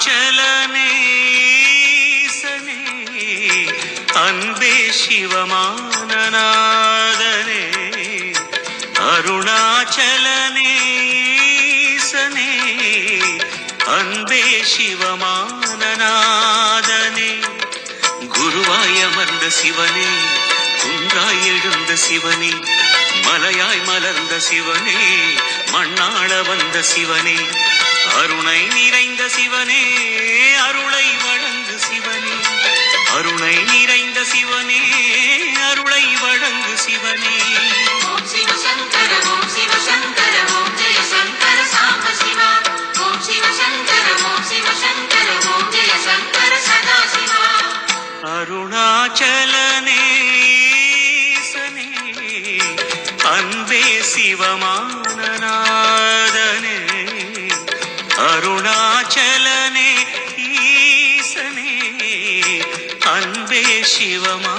அருணாச்சலனே ஈசனே அன்பே சிவமானநாதனே அருணாச்சலனே ஈசனே அன்பே சிவமானநாதனே குருவாய் அமர்ந்த சிவனே குன்றாய் எழுந்த சிவனே மலையாய் மலர்ந்த சிவனே மண்ணாள வந்த சிவனே அருணை நிறைந்த சிவனே அருளை வழங்கு சிவனே அருணை நிறைந்த சிவனே அருளை வழங்கு சிவனே ஓம் சிவ சங்கர ஓம் சிவ சங்கர ஓம் ஜெய சங்கர சாம்ப சிவா ஓம் சிவ சங்கர ஓம் சிவ சங்கர ஓம் ஜெய சங்கர சதா சிவா அருணாச்சலனே ஈசனே அன்பே சிவமானநாதனே அருணாச்சலனே ஈசனே அன்பே சிவமானநாதனே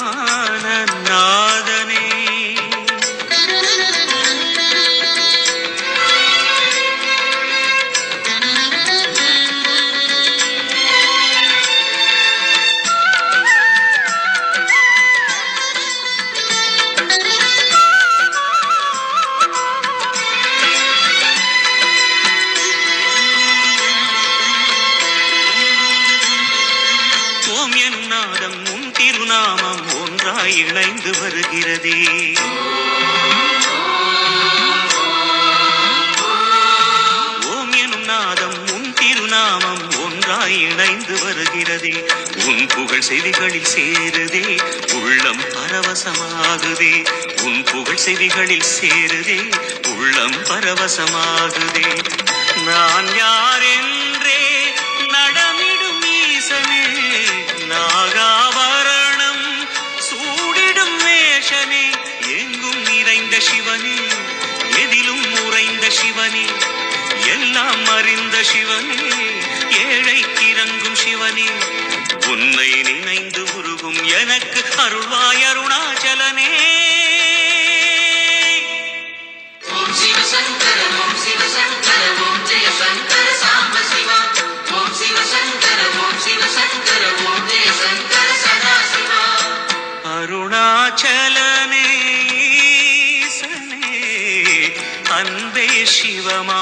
ஓம் எனும் நாதம் உன் திருநாமம் ஒன்றாய் இணைந்து வருகிறதே ஓம் எனும் நாதம் உன் திருநாமம் ஒன்றாய் இணைந்து வருகிறதே உன் புகழ் செவிகளில் சேருதே உள்ளம் பரவசமாகுதே உன் புகழ் செவிகளில் சேருதே உள்ளம் பரவசமாகுதே நான் யார் என்றே நடமிடும் ஈசனே நாகாபரணம் சூடிடும் வேஷனே எங்கும் நிறைந்த சிவனே எதிலும் உறைந்த சிவனே எல்லாம் அறிந்த சிவனே ஏழைக்கு இறங்கும் சிவனே உன்னை நினைந்து உருகும் எனக்கு அருள்வாய் அருணாச்சலனே ஓம் சிவ சங்கர ஓம் சிவ சங்கர ஓம் ஜெய சங்கர சாம்ப சிவா ஓம் சிவ சங்கர ஓம் சிவ சங்கர ஓம் ஜெய சங்கர சதா சிவா அருணாச்சலனே ஈசனே அன்பே சிவமானநாதனே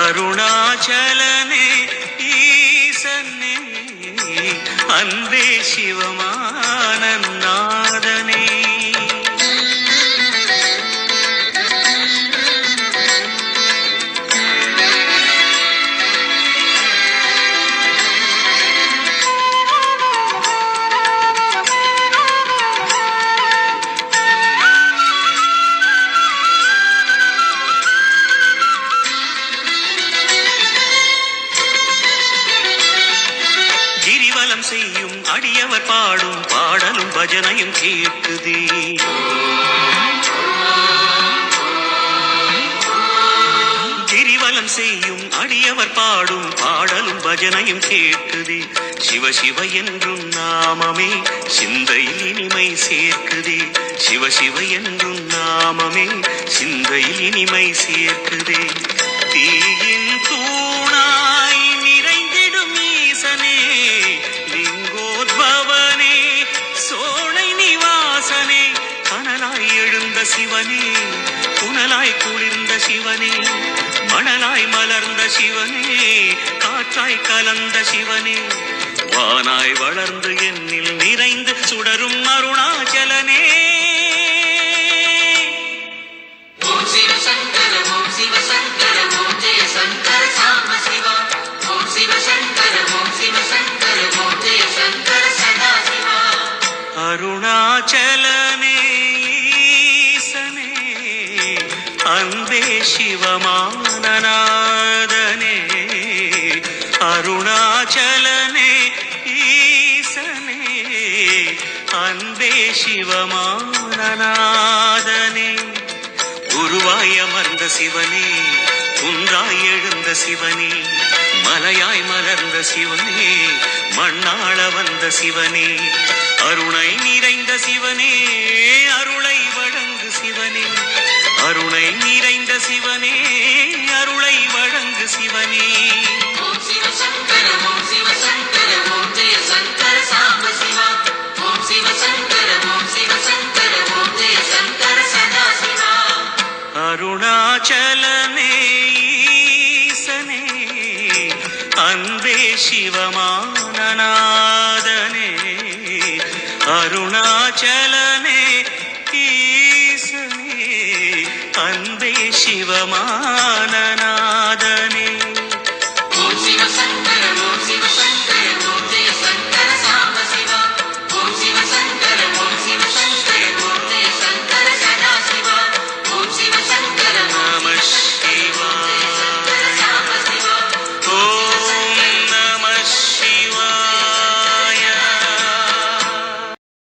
அருணாச்சலனே ஈசனே அன்பே சிவமானநாதனே கிரிவலம் செய்யும் அடியவர் பாடும் பாடலும் பஜனையும் கேட்குதே கிரிவலம் செய்யும் அடியவர் பாடும் பாடலும் பஜனையும் கேட்குதே சிவ சிவ என்றும் நாமமே சிந்தையில் இனிமை சேர்க்குதே சிவ சிவ என்றும் நாமமே சிந்தையில் இனிமை சேர்க்குதே தீயின் தூணாய் நிறைந்திடும் ஈசனே லிங்கோத்பவனே சோழை நிவாசனே கனலாய் எழுந்த சிவனே புனலாய் குளிர்ந்த சிவனே மணலாய் மலர்ந்த சிவனே காற்றாய் கலந்த சிவனே வானாய் வளர்ந்து என்னில் நிறைந்து சுடரும் அருணாச்சலனே ஓம் சிவ சங்கர ஓம் சிவ சங்கர ஓம் ஜெய சங்கர சாம்ப சிவா ஓம் சிவ சங்கர ஓம் சிவ சங்கர ஓம் ஜெய சங்கர சதா சிவா அருணாச்சலனே ஈசனே அன்பே சிவமானநாதனே அருணாச்சலனே ஈசனே அன்பே சிவமானநாதனே குருவாய் அமர்ந்த சிவனே குன்றாய் எழுந்த சிவனே மலையாய் மலர்ந்த சிவனே மண்ணாள வந்த சிவனே அருணை நிறைந்த சிவனே அருளை வழங்கு சிவனே அருணை நிறைந்த சிவனே அருளை வழங்கு சிவனே. ஓம் சிவ சங்கர ஓம் சிவ சங்கர ஓம் ஜெய சங்கர சாம்ப சிவா. ஓம் சிவ சங்கர ஓம் சிவ சங்கர ஓம் ஜெய சங்கர சதா சிவா. அருணாச்சலனே ஈசனே அன்பே சிவமானநாதனே. அருணாச்சலனே ஈசனே அன்பே சிவமான